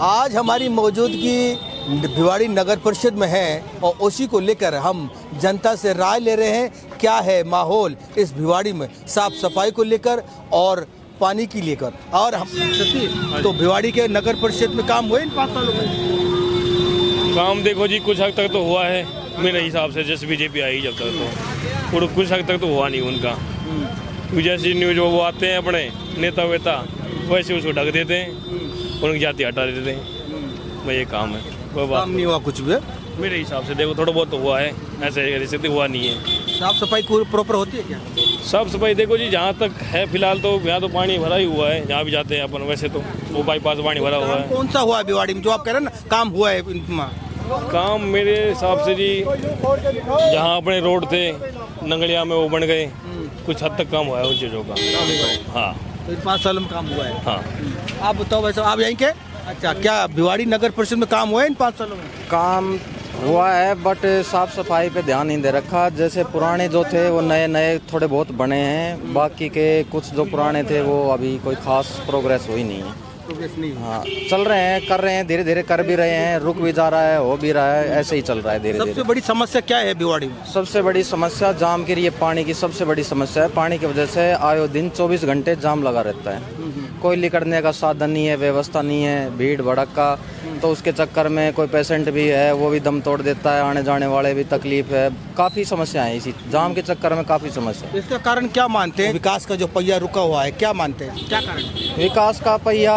आज हमारी मौजूदगी भिवाड़ी नगर परिषद में है और उसी को लेकर हम जनता से राय ले रहे हैं क्या है माहौल इस भिवाड़ी में साफ सफाई को लेकर और पानी की लेकर। और हम तो भिवाड़ी के नगर परिषद में काम हुए इन 5 सालों में? काम देखो जी कुछ हद तक तो हुआ है मेरे हिसाब से, जैसे बीजेपी आई जब तक तो कुछ हद तक तो हुआ नहीं उनका। जैसे न्यूज वो आते हैं अपने नेता वेता वैसे उसको ढक देते हैं, उनकी जाति हटा देते हैं। भाई ये काम है, कोई बात काम नहीं हुआ कुछ भी। मेरे हिसाब से देखो थोड़ा बहुत तो हुआ है, ऐसे तो हुआ नहीं है। साफ सफाई प्रॉपर होती है क्या? साफ सफाई देखो जी जहाँ तक है फिलहाल तो यहाँ तो पानी भरा ही हुआ है, जहाँ भी जाते हैं अपन वैसे तो वो बाईपास पानी भरा हुआ है। कौन सा हुआ है भिवाड़ी में जो आप कह रहे हैं ना काम हुआ है? काम मेरे हिसाब से जी जहाँ अपने रोड थे नंगलिया में वो बन गए, कुछ हद तक काम हुआ है उन चीज़ों का। हाँ तो 5 सालों में काम हुआ है। हाँ आप बताओ वैसे आप यहीं के? अच्छा, क्या भिवाड़ी नगर परिषद में काम हुआ है इन 5 सालों में? काम हुआ है बट साफ सफाई पे ध्यान नहीं दे रखा। जैसे पुराने जो थे वो नए नए थोड़े बहुत बने हैं, बाकी के कुछ जो पुराने थे वो अभी कोई खास प्रोग्रेस हुई नहीं है। हाँ चल रहे हैं, कर रहे हैं, धीरे धीरे कर भी रहे हैं, रुक भी जा रहा है, हो भी रहा है, ऐसे ही चल रहा है धीरे धीरे। सबसे बड़ी समस्या क्या है भिवाड़ी में? सबसे बड़ी समस्या जाम की, ये पानी की सबसे बड़ी समस्या है। पानी की वजह से आयो दिन 24 घंटे जाम लगा रहता है, कोई निकलने का साधन नहीं है, व्यवस्था नहीं है, भीड़ भड़का। तो उसके चक्कर में कोई पेशेंट भी है वो भी दम तोड़ देता है, आने जाने वाले भी तकलीफ है, काफ़ी समस्याएं इसी जाम के चक्कर में, काफ़ी समस्या। इसका कारण क्या मानते हैं? विकास का जो पहिया रुका हुआ है क्या मानते हैं, क्या कारण? विकास का पहिया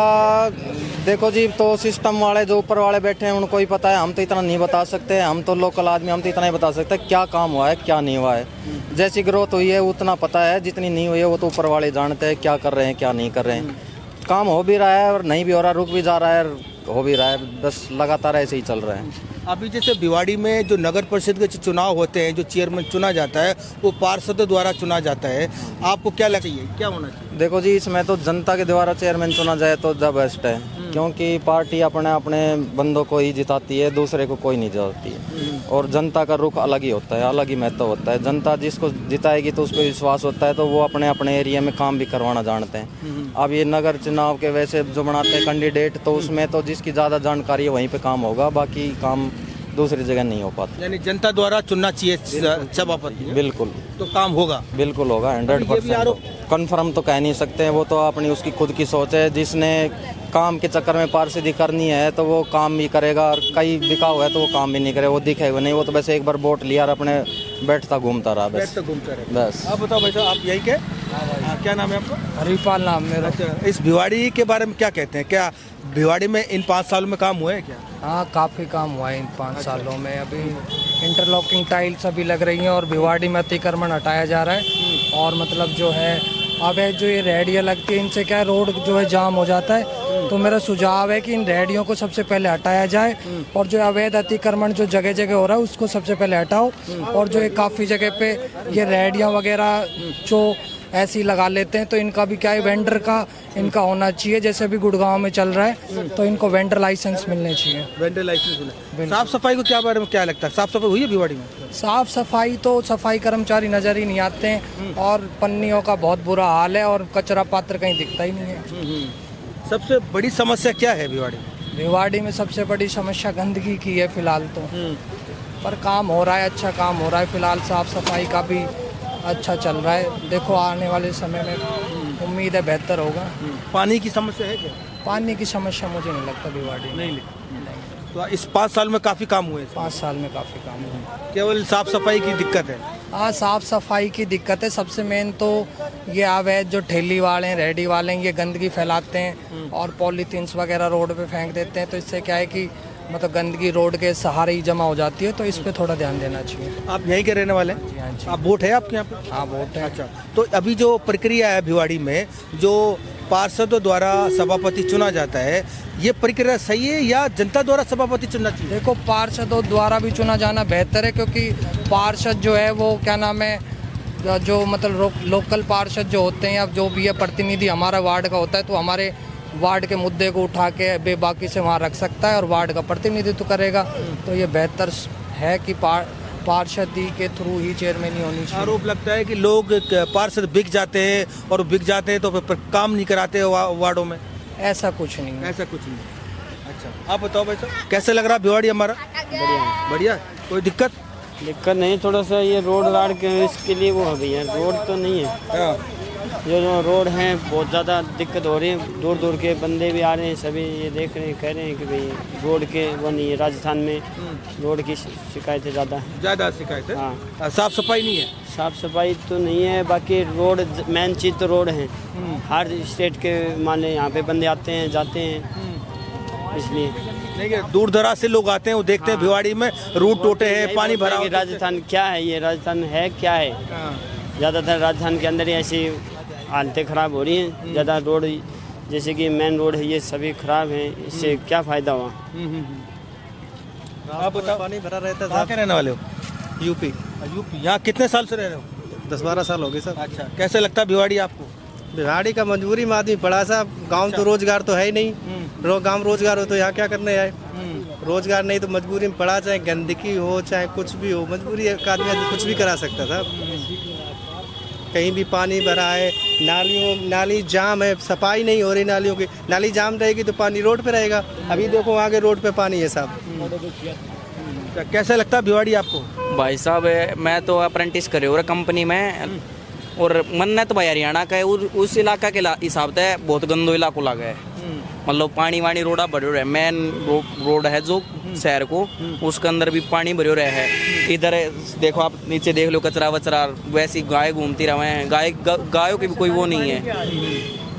देखो जी, तो सिस्टम वाले जो ऊपर वाले बैठे हैं उनको ही पता है, हम तो इतना नहीं बता सकते। हम तो लोकल आदमी, हम तो इतना ही बता सकते हैं क्या काम हुआ है क्या नहीं हुआ है। जैसी ग्रोथ हुई है उतना पता है, जितनी नहीं हुई है वो तो ऊपर वाले जानते हैं क्या कर रहे हैं क्या नहीं कर रहे हैं। काम हो भी रहा है और नहीं भी हो रहा, रुक भी जा रहा है, हो भी रहा है, बस लगातार ऐसे ही चल रहा है। अभी जैसे भिवाड़ी में जो नगर परिषद के चुनाव होते हैं, जो चेयरमैन चुना जाता है वो पार्षदों द्वारा चुना जाता है, आपको क्या लगता है क्या होना चाहिए? देखो जी, इसमें तो जनता के द्वारा चेयरमैन चुना जाए तो द बेस्ट है, क्योंकि पार्टी अपने अपने बंदों को ही जिताती है, दूसरे को कोई नहीं जिताती है। और जनता का रुख अलग ही होता है, अलग ही महत्व होता है। जनता जिसको जिताएगी तो उस पर विश्वास होता है, तो वो अपने अपने एरिया में काम भी करवाना जानते हैं। अब ये नगर चुनाव के वैसे जो बनाते हैं कैंडिडेट, तो उसमें तो जिसकी ज़्यादा जानकारी है वहीं पे काम होगा, बाकी काम दूसरी जगह नहीं हो पाता। यानी जनता द्वारा चुनना चाहिए सभापति? बिल्कुल, तो काम होगा? बिल्कुल होगा, 100%। कन्फर्म तो कह नहीं सकते हैं, वो तो अपनी उसकी खुद की सोच है। जिसने काम के चक्कर में पार्षदी करनी है तो वो काम भी करेगा, और कई बिका हुआ है तो वो काम भी नहीं करेगा, वो दिखेगा नहीं, वो तो बस एक बार वोट लिया और अपने बैठता घूमता रहा बस। बस। आप बताओ भाई साहब, आप यही के? क्या नाम है आपका? हरिपाल नाम मेरा। अच्छा, इस भिवाड़ी के बारे में क्या कहते हैं? क्या भिवाड़ी में इन 5 सालों में काम हुआ है क्या? हाँ, काफ़ी काम हुआ है इन 5 सालों में। अभी इंटरलॉकिंग टाइल्स अभी लग रही हैं और भिवाड़ी में अतिक्रमण हटाया जा रहा है। और मतलब जो है अब जो ये रेहड़ियाँ लगती है, इनसे क्या रोड जो है जाम हो जाता है। तो मेरा सुझाव है कि इन रेहड़ियों को सबसे पहले हटाया जाए, और जो अवैध अतिक्रमण जो जगह जगह हो रहा है उसको सबसे पहले हटाओ। और जो काफ़ी जगह पे ये रेहड़ियाँ वगैरह जो ऐसी लगा लेते हैं, तो इनका भी क्या है, वेंडर का इनका होना चाहिए। जैसे अभी गुड़गांव में चल रहा है, तो इनको वेंडर लाइसेंस मिलने चाहिए। वेंडर लाइसेंस होना। साफ सफाई को क्या बारे में क्या लगता है, साफ सफाई हुई है भिवाड़ी में? साफ सफाई तो सफाई कर्मचारी नजर ही नहीं आते हैं, और पन्नियों का बहुत बुरा हाल है, और कचरा पात्र कहीं दिखता ही नहीं है। सबसे बड़ी समस्या क्या है भिवाड़ी में? भिवाड़ी में सबसे बड़ी समस्या गंदगी की है फिलहाल तो, पर काम हो रहा है, अच्छा काम हो रहा है फिलहाल। साफ सफाई का भी अच्छा चल रहा है। देखो आने वाले समय में उम्मीद है बेहतर होगा। पानी की समस्या है क्या? पानी की समस्या मुझे नहीं लगता भिवाड़ी नहीं। तो इस 5 साल में काफ़ी काम हुए? 5 साल में काफ़ी काम हुआ। केवल साफ सफाई की दिक्कत है? हाँ, साफ सफाई की दिक्कत है। सबसे मेन तो ये अवैध जो ठेली वाले हैं, रेहड़ी वाले हैं, ये गंदगी फैलाते हैं और पॉलीथीन्स वगैरह रोड पे फेंक देते हैं। तो इससे क्या है कि मतलब गंदगी रोड के सहारे ही जमा हो जाती है, तो इस पे थोड़ा ध्यान देना चाहिए। आप यहीं के रहने वाले हैं? हाँ जी। आप वोट है आपके यहाँ पे? हाँ, वोट है। अच्छा, तो अभी जो प्रक्रिया है भिवाड़ी में, जो पार्षदों द्वारा सभापति चुना जाता है, ये प्रक्रिया सही है या जनता द्वारा सभापति चुनना चाहिए? देखो, पार्षदों द्वारा भी चुना जाना बेहतर है, क्योंकि पार्षद जो है वो क्या नाम है, जो मतलब लोकल पार्षद जो होते हैं या जो भी है प्रतिनिधि हमारा वार्ड का होता है, तो हमारे वार्ड के मुद्दे को उठा के बेबाकी से वहाँ रख सकता है और वार्ड का प्रतिनिधित्व करेगा। तो ये बेहतर है कि पार्षदी के थ्रू ही चेयरमैन होनी चाहिए। आरोप लगता है कि लोग पार्षद बिक जाते हैं, और बिक जाते हैं तो फिर काम नहीं कराते वार्डों में। ऐसा कुछ नहीं है। ऐसा कुछ नहीं। अच्छा, आप बताओ भाई साहब, कैसे लग रहा भिवाड़ी हमारा? बढ़िया बढ़िया, कोई दिक्कत? दिक्कत नहीं, थोड़ा सा ये रोड गार्ड के इसके लिए वो हो गई है, रोड तो नहीं है। हाँ, जो रोड हैं बहुत ज़्यादा दिक्कत हो रही है, दूर दूर के बंदे भी आ रहे हैं, सभी ये देख रहे हैं कि रहे हैं कि भाई रोड के वो नहीं है। राजस्थान में रोड की शिकायतें ज़्यादा हैं। ज़्यादा शिकायत है। हाँ, साफ सफाई नहीं है। साफ़ सफाई तो नहीं है, बाकी रोड मेन चीज़ तो रोड है। हर स्टेट के माने यहाँ पे बंदे आते हैं जाते हैं, इसलिए देखिए दूर दराज से लोग आते हैं, वो देखते हैं भिवाड़ी में रोड टूटे हैं, पानी भरा कि हुआ है। राजस्थान क्या है, ये राजस्थान है क्या है। हाँ, ज़्यादातर राजस्थान के अंदर ही ऐसी हालतें ख़राब हो रही हैं। ज़्यादा रोड जैसे कि मेन रोड है ये सभी ख़राब हैं, इससे क्या फ़ायदा हुआ। आप बताओ, पानी भरा रहता कहाँ के रहने वाले हो? यूपी। यूपी। यहाँ कितने साल से रह रहे हो? 10-12 साल हो गए सर। अच्छा, कैसे लगता है भिवाड़ी आपको? भिवाड़ी का मजबूरी में आदमी पड़ा सा, गांव तो रोजगार तो है ही नहीं। गांव रोजगार हो तो यहाँ क्या करने आए? रोजगार नहीं तो मजबूरी में पड़ा, चाहे गंदगी हो चाहे कुछ भी हो, मजबूरी एक आदमी कुछ भी करा सकता था। कहीं भी पानी भरा है, नाली जाम है, सफाई नहीं हो रही नालियों की। नाली जाम रहेगी तो पानी रोड पे रहेगा। अभी देखो आगे रोड पे पानी है साहब। कैसे लगता है भिवाड़ी आपको? भाई साहब मैं तो अप्रेंटिस करे हो कंपनी में, और मन्नत भाई हरियाणा का है, उस इलाका के हिसाब से बहुत गंदो इलाको लगा है। मतलब पानी वानी रोडा भरो रहे, मेन रोड है जो शहर को, उसके अंदर भी पानी भरो रहे है। इधर देखो आप नीचे देख लो कचरा वचरा, वैसी गाय घूमती रहे हैं, गायों की भी कोई वो नहीं है।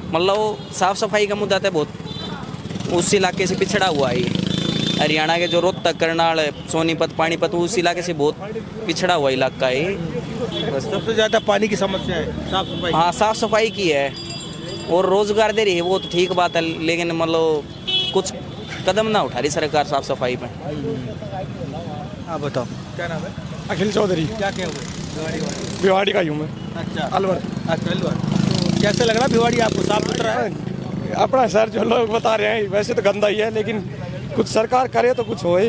मतलब साफ सफाई का मुद्दा है बहुत, उस इलाके से पिछड़ा हुआ है ये। हरियाणा के जो रोहतक, करनाल, सोनीपत, पानीपत, उस इलाके से बहुत पिछड़ा हुआ इलाका है। सबसे ज़्यादा पानी की समस्या है, साफ सफाई। हाँ, साफ सफाई की है और रोजगार दे रही है, वो तो ठीक बात है, लेकिन मतलब कुछ कदम ना उठा रही सरकार साफ सफाई में। आप बताओ, क्या नाम है? अखिल चौधरी। क्या क्या हुआ? भिवाड़ी का ही हूँ मैं। अच्छा, अलवर। अच्छा, अलवर। तो कैसे लग रहा भिवाड़ी आपको? साफ सुथरा है? अपना शहर जो लोग बता रहे हैं वैसे तो गंदा ही है, लेकिन कुछ सरकार करे तो कुछ होए।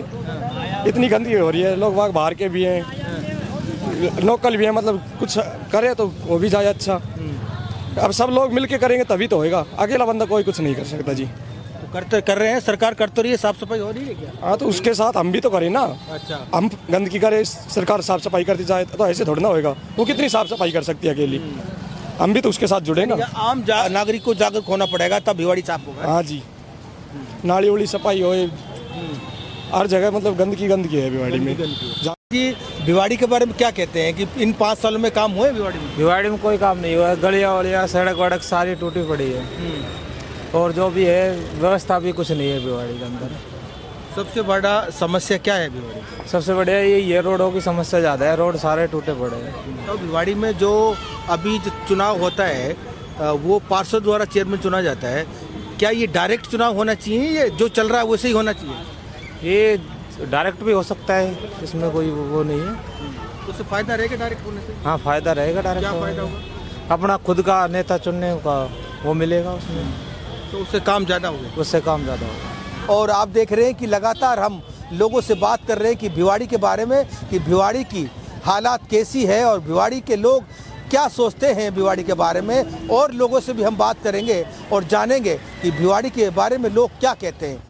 इतनी गंदगी हो रही है, लोग वहाँ बाहर के भी हैं, लोकल भी हैं, मतलब कुछ करे तो वो भी जाए अच्छा। अब सब लोग मिलके करेंगे तभी तो होएगा, अकेला बंदा कोई कुछ नहीं कर सकता जी। तो कर रहे हैं, सरकार कर तो रही है, साफ सफाई हो रही है क्या? हाँ, तो उसके साथ हम भी तो करें ना। अच्छा, हम गंदगी करें, सरकार साफ सफाई करती जाए तो ऐसे थोड़ा ना होएगा। वो कितनी साफ सफाई कर सकती है अकेली? हम भी तो उसके साथ जुड़े ना। आम नागरिक को जागरूक होना पड़ेगा तब भिवाड़ी साफ होगा। हाँ जी, नाली उड़ी सफाई होए, हर जगह मतलब गंदगी है भिवाड़ी में। जी, भिवाड़ी के बारे में क्या कहते हैं कि इन 5 सालों में काम हुए भिवाड़ी में? भिवाड़ी में कोई काम नहीं हुआ है, गलियाँ वलियाँ सड़क वड़क सारी टूटी पड़ी है, और जो भी है व्यवस्था भी कुछ नहीं है भिवाड़ी के अंदर। सबसे बड़ा समस्या क्या है भिवाड़ी? सबसे बढ़िया ये रोडों की समस्या ज़्यादा है, रोड सारे टूटे पड़े हैं। तो भिवाड़ी में जो अभी जो चुनाव होता है वो पार्षद द्वारा चेयरमैन चुना जाता है, क्या ये डायरेक्ट चुनाव होना चाहिए या जो चल रहा है वैसे ही होना चाहिए? ये डायरेक्ट भी हो सकता है, इसमें कोई वो नहीं है। उससे फायदा रहेगा डायरेक्ट होने से? हाँ, फायदा रहेगा डायरेक्ट। क्या फायदा होगा? अपना खुद का नेता चुनने का वो मिलेगा उसमें, तो उससे काम ज़्यादा होगा। उससे काम ज़्यादा होगा। और आप देख रहे हैं कि लगातार हम लोगों से बात कर रहे हैं कि भिवाड़ी के बारे में, कि भिवाड़ी की हालात कैसी है और भिवाड़ी के लोग क्या सोचते हैं भिवाड़ी के बारे में। और लोगों से भी हम बात करेंगे और जानेंगे कि भिवाड़ी के बारे में लोग क्या कहते हैं।